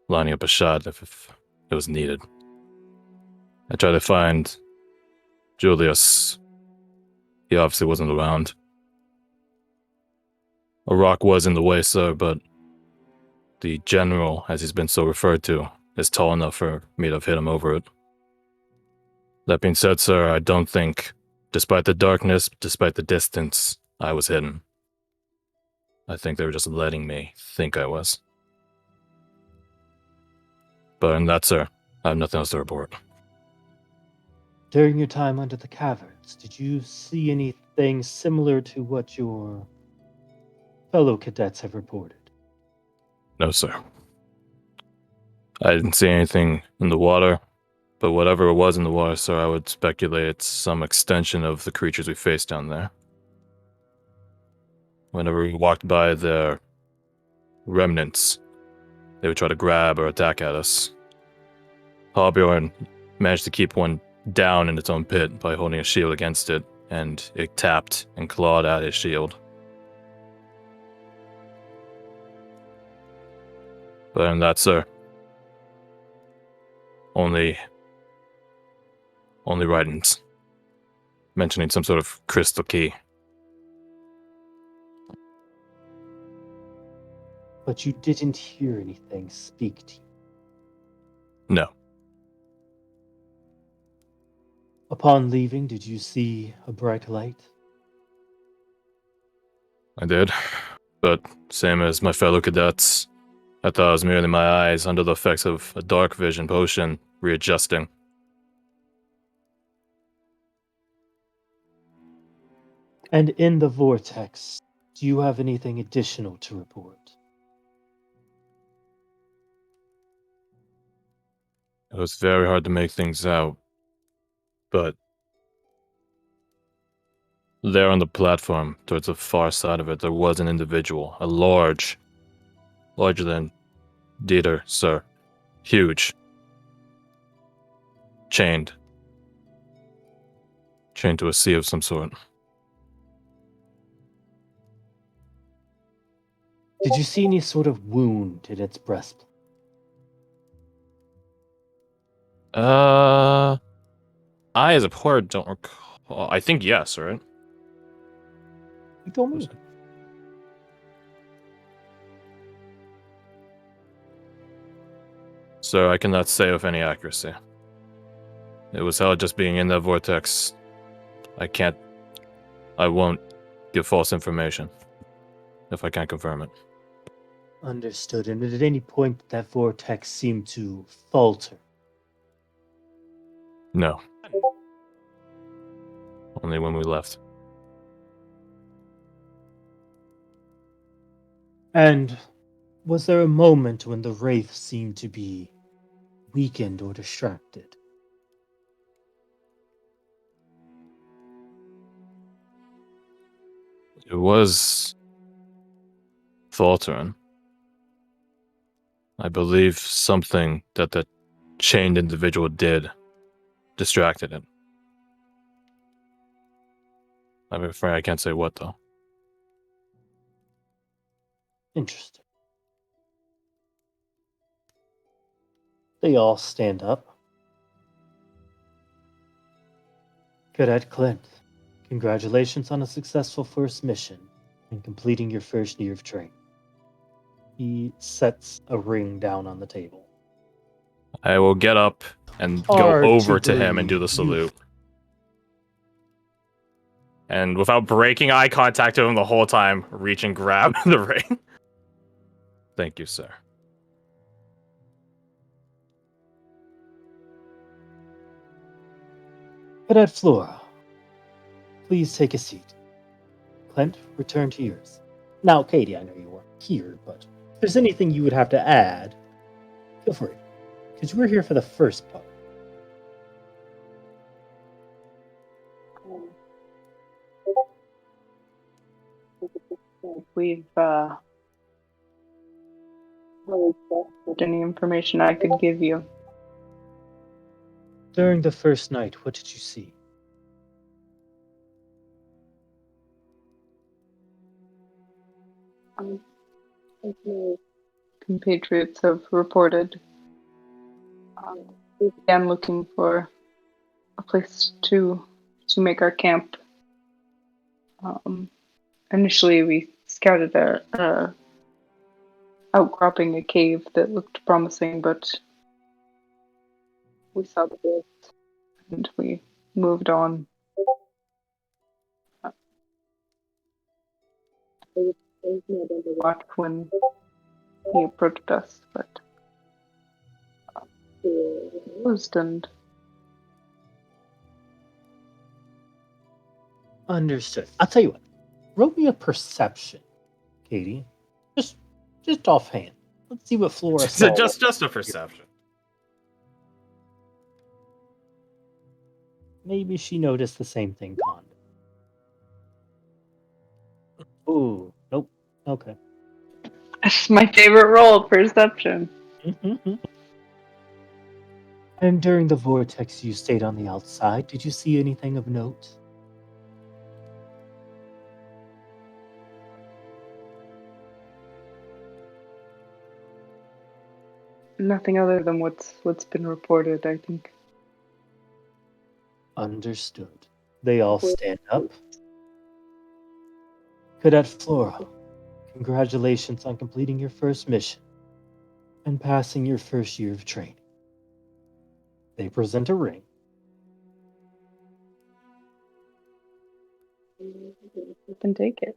lining up a shot if it was needed. I tried to find Julius. He obviously wasn't around. A rock was in the way, sir, but the general, as he's been so referred to, is tall enough for me to have hit him over it. That being said, sir, I don't think, despite the darkness, despite the distance, I was hidden. I think they were just letting me think I was. But in that, sir, I have nothing else to report. During your time under the caverns, did you see anything similar to what your fellow cadets have reported? No, sir. I didn't see anything in the water, but whatever it was in the water, sir, I would speculate it's some extension of the creatures we faced down there. Whenever we walked by their remnants, they would try to grab or attack at us. Hallbjorn managed to keep one down in its own pit by holding a shield against it, and it tapped and clawed at his shield. But in that, sir, only writings mentioning some sort of crystal key. But you didn't hear anything speak to you. No. Upon leaving, did you see a bright light? I did, but same as my fellow cadets, I thought it was merely my eyes under the effects of a dark vision potion readjusting. And in the vortex, do you have anything additional to report? It was very hard to make things out, but there on the platform, towards the far side of it, there was an individual, a larger than Dieter, sir. Huge. Chained to a sea of some sort. Did you see any sort of wound in its breastplate? I, as a player, don't recall. I think yes, right? You told me. So I cannot say with any accuracy. It was hell just being in that vortex. I won't give false information if I can't confirm it. Understood. And at any point that vortex seemed to falter? No. Only when we left. And was there a moment when the wraith seemed to be weakened or distracted? It was faltering. I believe something that the chained individual did distracted it. I'm afraid I can't say what, though. Interesting. They all stand up. Cadet Clint, congratulations on a successful first mission and completing your first year of training. He sets a ring down on the table. I will get up and go Hard over to to him and do the believe salute. And without breaking eye contact with him the whole time, reach and grab the ring. Thank you, sir. Cadet Flora, please take a seat. Clint, return to yours. Now, Katie, I know you weren't here, but if there's anything you would have to add, feel free, because we're here for the first part. We've really tested any information I could give you. During the first night, what did you see? compatriots have reported. We began looking for a place to make our camp. Initially, we scouted a outcropping, a cave that looked promising, but we saw the ghost and we moved on. There was no one to watch when he approached us, but we were closed and Understood. I'll tell you what. Roll me a perception, Katie. Just offhand. Let's see what Flora saw. just a perception. Maybe she noticed the same thing Con did. Ooh, nope. Okay. that's my favorite role, perception. And during the vortex you stayed on the outside, did you see anything of note? Nothing other than what's been reported, I think. Understood. They all stand up. Cadet Flora, congratulations on completing your first mission and passing your first year of training. They present a ring. You can take it.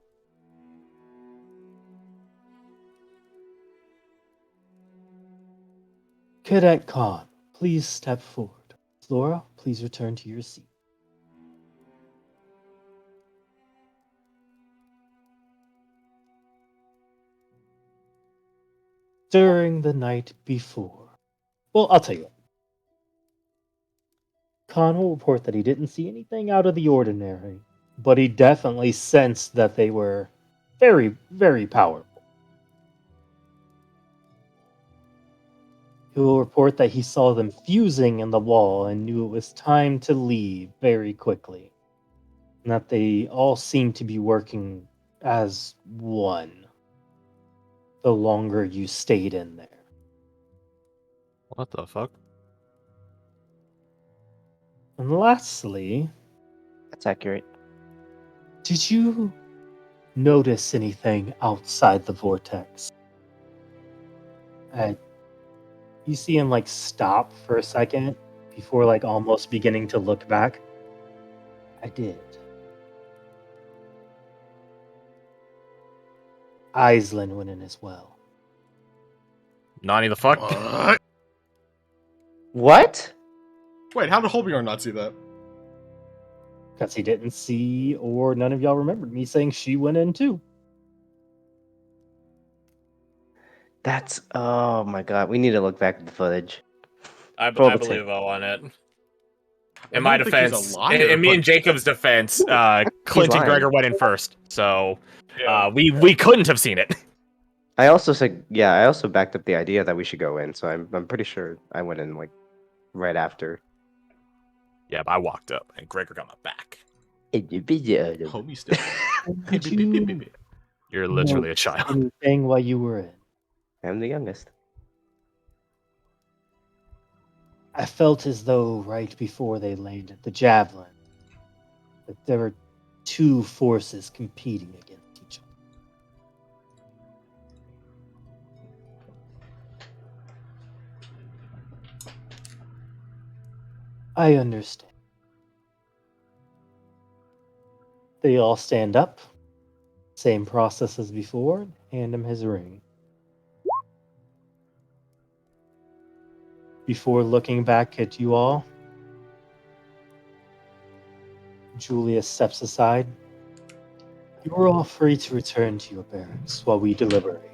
Cadet Khan, please step forward. Flora, please return to your seat. During the night before. Well, I'll tell you what. Khan will report that he didn't see anything out of the ordinary, but he definitely sensed that they were very, very powerful. He will report that he saw them fusing in the wall and knew it was time to leave very quickly, and that they all seemed to be working as one the longer you stayed in there. What the fuck? And lastly, That's accurate. did you notice anything outside the vortex? You see him like stop for a second before like almost beginning to look back. I did. Aislyn went in as well. Nani the fuck? What? What? Wait, how did Holbjorn not see that? Because he didn't see, or none of y'all remembered me saying she went in too. That's oh my god. We need to look back at the footage. I Roll the believe tape. I'll on it. I In my don't think he's a defense, liar, in me but- and Jacob's defense, Clint and lying. Gregor went in first, so we couldn't have seen it. I also said I also backed up the idea that we should go in, so I'm pretty sure I went in like right after. Yeah, but I walked up and Gregor got my back. Homie still. Did you You're literally a notice child. anything while you were in? I'm the youngest. I felt as though right before they landed the javelin, that there were two forces competing against each other. I understand. They all stand up. Same process as before. Hand him his ring. Before looking back at you all, Julius steps aside. You are all free to return to your barracks while we deliberate.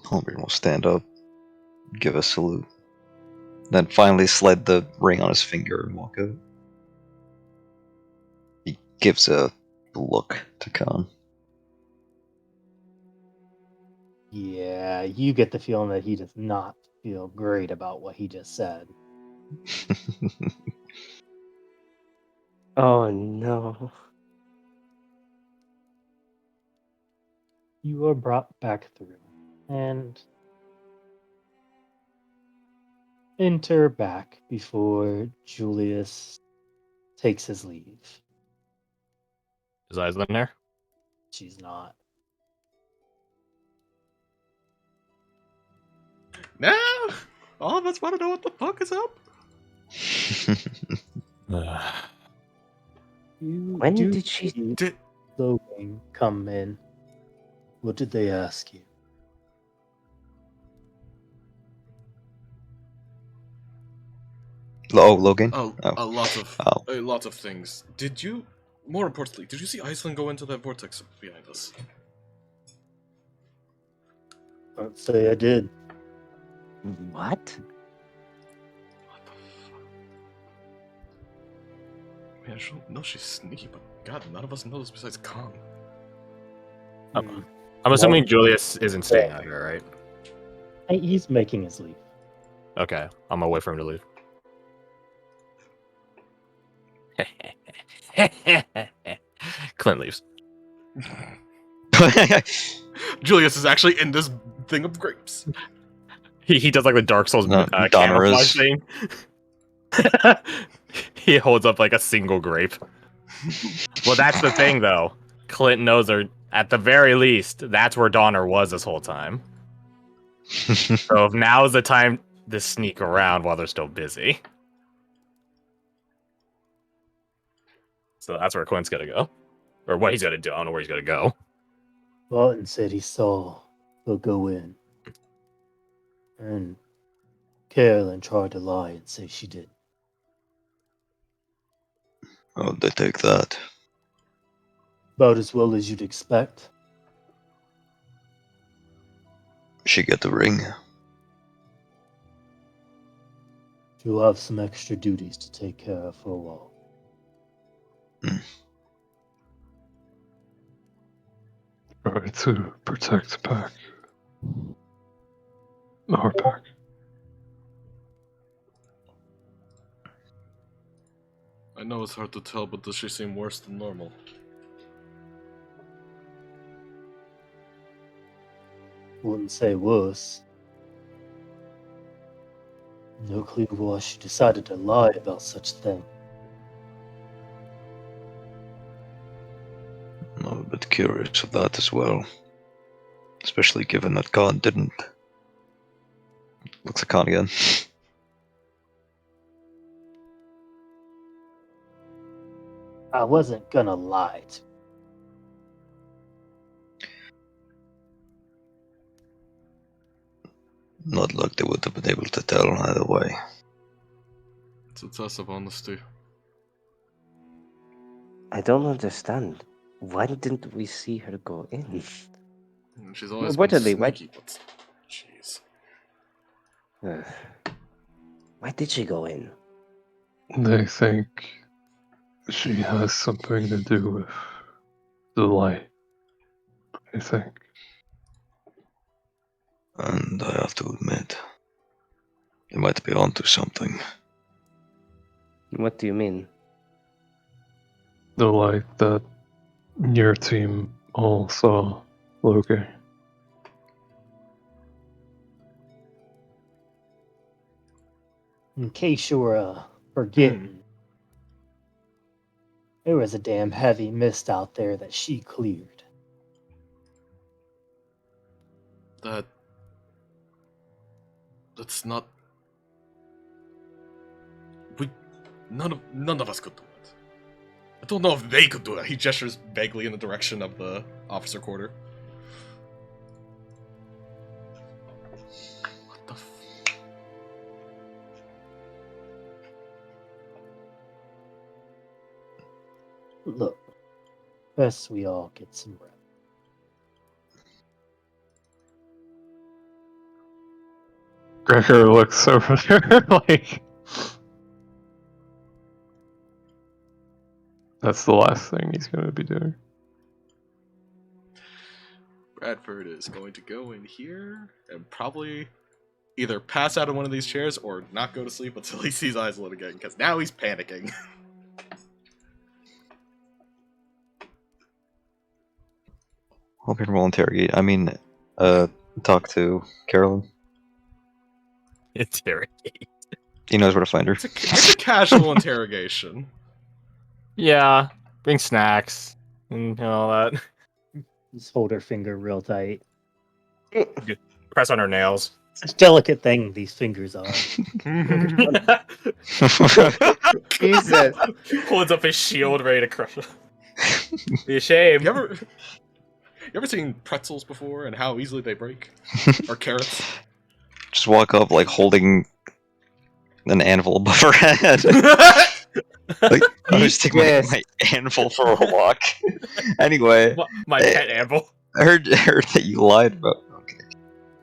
Holmgren will stand up, give a salute, then finally slide the ring on his finger and walk out. He gives a look to Khan. Yeah, you get the feeling that he does not feel great about what he just said. Oh no. You are brought back through and enter back before Julius takes his leave. Is Aislyn there? She's not. No! All of us want to know what the fuck is up. You When do did she- see Did Logan come in. What did they ask you? Logan? a Oh. lot of things. Did you? More importantly, did you see Aislyn go into that vortex behind us? I'd say I did. What? What the fuck? I mean, I know she's sneaky, but God, none of us know this besides Kong. Hmm. I'm assuming Julius isn't staying out here, right? He's making his leave. Okay, I'm gonna wait for him to leave. Clint leaves. Julius is actually in this thing of grapes. He does like the Dark Souls No, Donner camouflage is. thing. He holds up like a single grape. Well, that's the thing, though. Clint knows her. At the very least, that's where Donner was this whole time. So if now's the time to sneak around while they're still busy. So that's where Clint's gonna go. Or what he's gonna do. I don't know where he's gonna go. Barton said he saw her go in. And Carolyn tried to lie and say she didn't. How'd they take that? About as well as you'd expect. She get the ring. She'll have some extra duties to take care of for a while. Try to protect Pack. Our Pack. I know it's hard to tell, but does she seem worse than normal? Wouldn't say worse. No clue why she decided to lie about such a thing. I'm a bit curious of that as well. Especially given that Khan didn't. Looks like Khan again. I wasn't gonna lie to you. Not like they would have been able to tell either way. It's a test of honesty. I don't understand. Why didn't we see her go in? She's always What been are they- why- sneaky, but jeez. Why did she go in? They think she has something to do with the light. I think. And I have to admit, they might be onto something. What do you mean? The light that your team all saw, Loki. In case you were forgetting, there was a damn heavy mist out there that she cleared. That's not. None of us could do it. I don't know if they could do it. He gestures vaguely in the direction of the officer quarter. What the Look, best we all get some rest. Gregor looks over there like that's the last thing he's gonna be doing. Bradford is going to go in here and probably either pass out in one of these chairs or not go to sleep until he sees Aislyn again, because now he's panicking. Hope you roll interrogate. Talk to Carolyn. Interrogate. He knows where to find her. It's a casual interrogation. Yeah, bring snacks and all that. Just hold her finger real tight. Press on her nails. It's a delicate thing, these fingers are. Jesus. Holds up his shield, ready to crush it. Be a shame. You ever seen pretzels before and how easily they break? Or carrots? Just walk up like holding an anvil above her head. Like, I was taking Yes. my anvil for a walk. Anyway, My pet anvil. I heard that you lied about.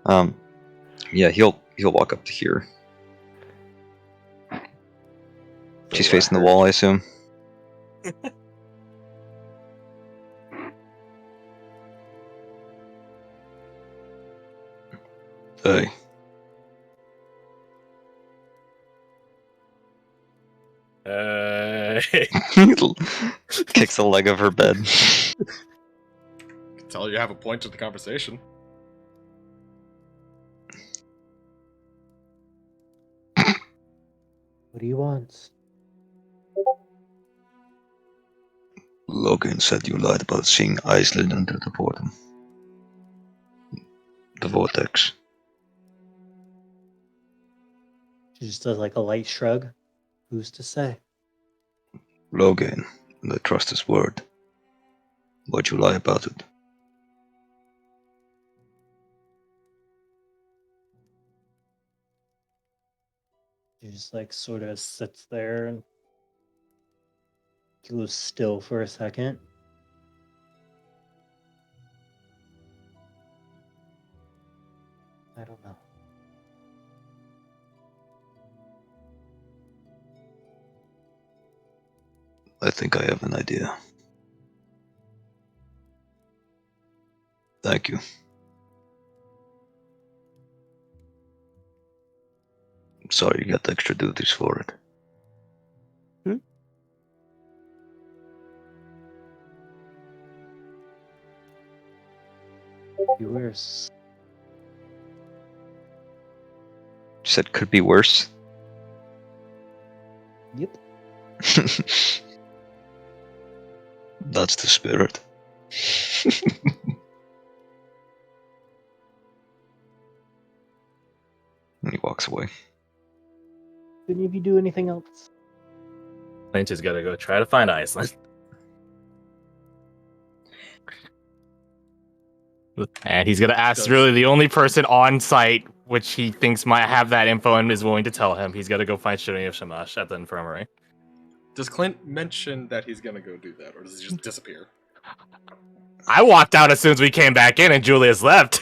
Okay. Yeah, he'll walk up to here. She's facing the wall, I assume. Hey. Kicks the leg of her bed. Can tell you have a point to the conversation. What do you want? Logan said you lied about seeing Aislyn under the portal. The vortex. She just does like a light shrug. Who's to say? Logan, I trust his word. Why'd you lie about it? She just like sort of sits there and goes still for a second. I don't know. I think I have an idea. Thank you. Sorry you got extra duties for it. Be worse. You said could be worse? Yep. That's the spirit. And he walks away. Did any of you do anything else? Clint is gonna go try to find Aislyn. And he's gonna ask really the only person on site which he thinks might have that info and is willing to tell him. He's gotta go find Shirley of Shamash at the infirmary. Does Clint mention that he's gonna go do that, or does he just disappear? I walked out as soon as we came back in and Julius left.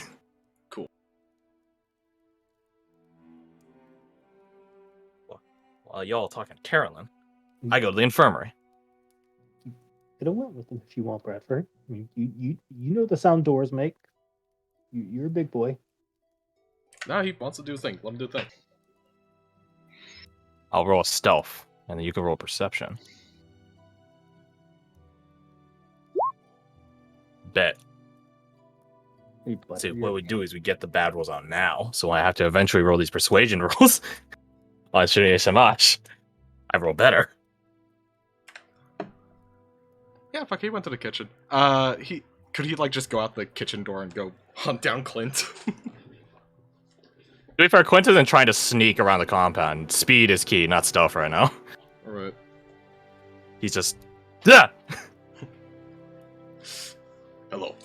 Cool. While y'all talking to Carolyn, I go to the infirmary. Could have went with them if you want, Bradford. I mean, you know the sound doors make. You're a big boy. No, he wants to do a thing. Let him do a thing. I'll roll a stealth, and then you can roll perception. Bet. See, what we do is we get the bad rolls on now, so I have to eventually roll these persuasion rolls on Shirley of Shamash. I roll better. Yeah, fuck, he went to the kitchen. Could he like just go out the kitchen door and go hunt down Clint? To be fair, Quint isn't trying to sneak around the compound. Speed is key, not stealth right now. Alright. He's just... Yeah! Hello.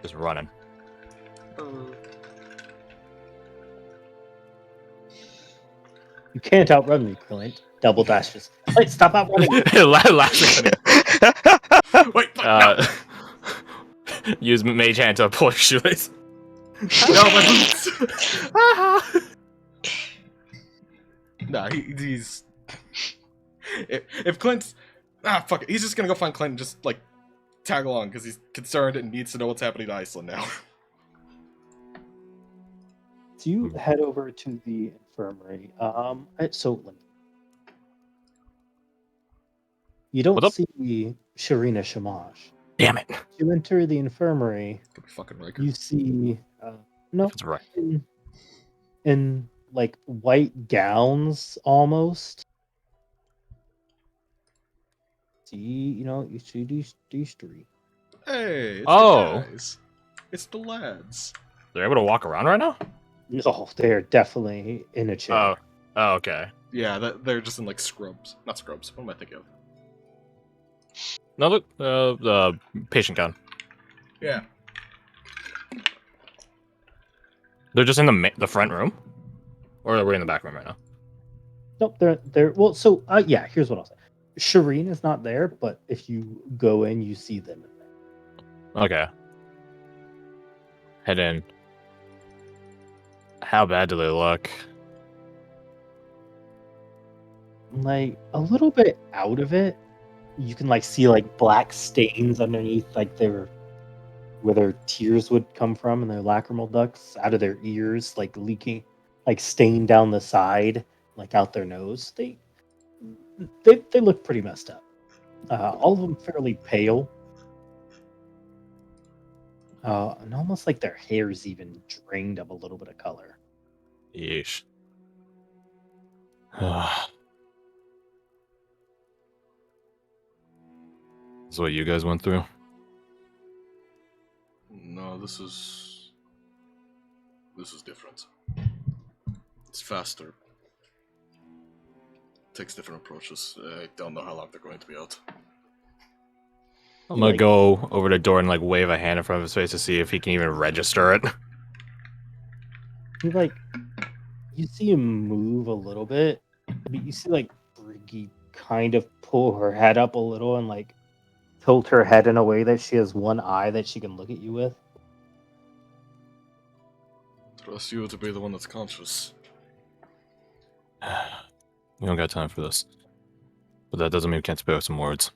Just running. You can't outrun me, Clint. Double dashes. Clint, stop outrunning me. Wait, no! Use mage hand to pull your shoelace. No, my boots! Nah, he's... If Clint's... fuck it. He's just gonna go find Clint and just, like, tag along, because he's concerned and needs to know what's happening to Aislyn now. So you head over to the infirmary. You don't What's up? see Sharina Shamash. Damn it. You enter the infirmary. Could be fucking Riker. You see no That's right. in like white gowns almost. See, you see these three. Hey, it's Oh. the guys. It's the lads. They're able to walk around right now? No, they're definitely in a chair. Oh. Oh, okay. Yeah, they're just in like scrubs. Not scrubs. What am I thinking of? No, look, the patient gown. Yeah. They're just in the front room? Or are we in the back room right now? Nope, they're well. So yeah, here's what I'll say. Shireen is not there, but if you go in, you see them in there. Okay. Head in. How bad do they look? Like a little bit out of it, you can like see like black stains underneath like where their tears would come from and their lacrimal ducts out of their ears, like leaking, like stain down the side, like out their nose. They look pretty messed up. All of them fairly pale. And almost like their hair's even drained of a little bit of color. Yeesh. This is what you guys went through? No, this is different. It's faster. Takes different approaches. I don't know how long they're going to be out. I'm gonna go over the door and like wave a hand in front of his face to see if he can even register it. You see him move a little bit, but you see like Briggy kind of pull her head up a little and like tilt her head in a way that she has one eye that she can look at you with. Trust you to be the one that's conscious. We don't got time for this. But that doesn't mean we can't spare some words.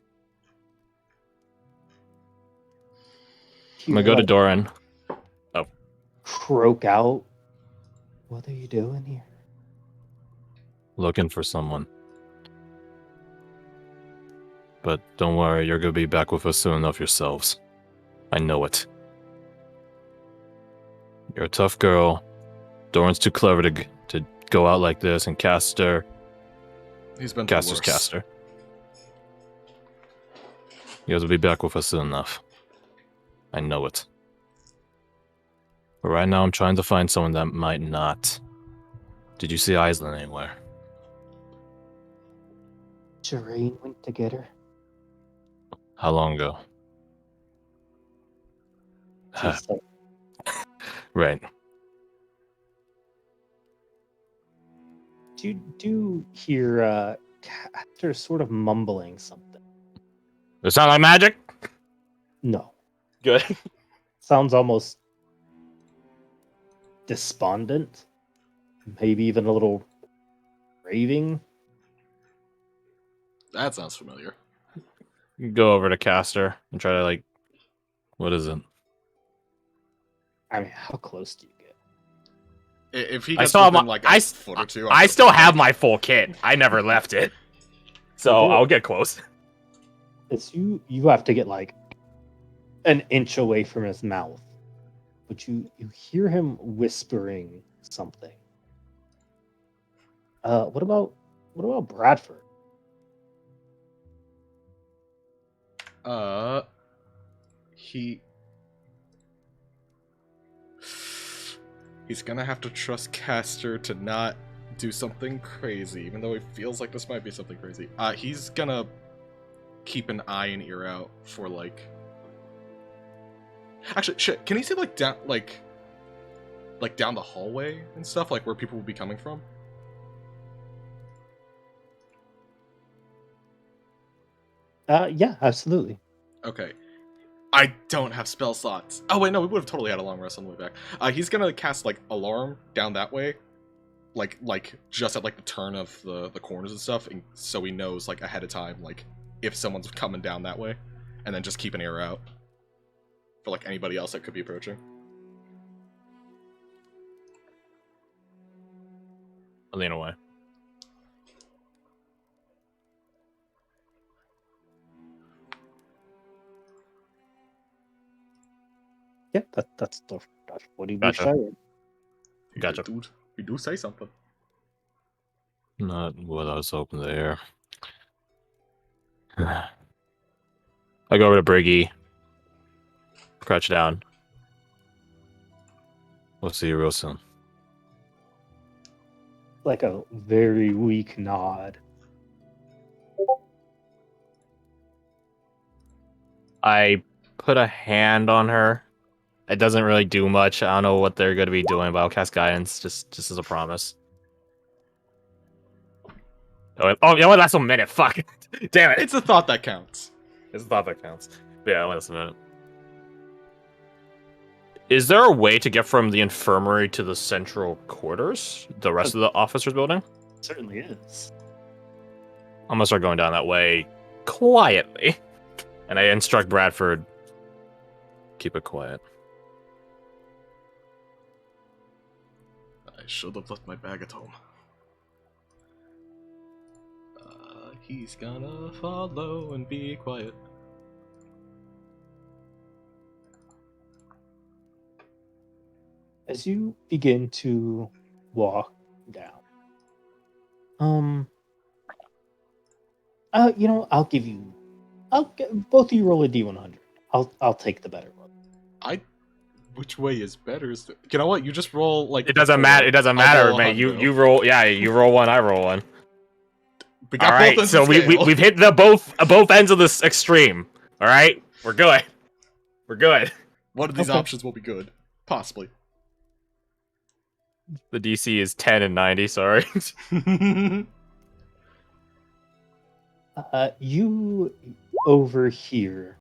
I'm gonna go to Doran. Oh. Croak out. What are you doing here? Looking for someone. But don't worry, you're gonna be back with us soon enough yourselves. I know it. You're a tough girl. Doran's too clever to go out like this and caster. He's been Caster's caster. You guys will be back with us soon enough. I know it. But right now I'm trying to find someone that might not. Did you see Aislyn anywhere? Shireen went to get her. How long ago? She's like, Right. you do hear Caster sort of mumbling something. Does it sound like magic? No. Good. Sounds almost despondent. Maybe even a little raving. That sounds familiar. Go over to Caster and try to like, what is it? I mean, how close do you get? If he I gets still have within my, like a foot or two, I still have my full kit. I never left it, so Yeah. I'll get close. It's you have to get like an inch away from his mouth. But you hear him whispering something. What about Bradford? He's gonna have to trust Caster to not do something crazy, even though he feels like this might be something crazy. He's gonna keep an eye and ear out for like. Actually, shit. Can he see like down down the hallway and stuff, like where people will be coming from? Yeah, absolutely. Okay. I don't have spell slots. Oh wait, no, we would have totally had a long rest on the way back. He's gonna cast like alarm down that way, like just at like the turn of the corners and stuff, and so he knows like ahead of time, like if someone's coming down that way, and then just keep an ear out for like anybody else that could be approaching. I lean away. Yeah, that's what he was Gotcha. saying. Gotcha. Dude, you do say something. Not what I was hoping to hear. I go over to Briggy. Crouch down. We'll see you real soon. Like a very weak nod. I put a hand on her. It doesn't really do much. I don't know what they're going to be doing, but I'll cast guidance just as a promise. Oh, you know what? That's a minute. Fuck. Damn it. It's a thought that counts. It's a thought that counts. But yeah, last minute. Is there a way to get from the infirmary to the central quarters? The rest of the officers' building? Certainly is. I'm gonna start going down that way quietly. And I instruct Bradford, keep it quiet. I should have left my bag at home. He's gonna follow and be quiet. As you begin to walk down, I'll give you. Both of you roll a d100. I'll take the better one. Which way is better? You know what? You just roll like. It doesn't matter. It doesn't matter, man. You roll. Yeah, you roll one. I roll one. We got all right, both ends so of the scale. we've hit the both ends of this extreme. All right, we're good. We're good. One of these options will be good, possibly. The DC is 10 and 90. Sorry. You overhear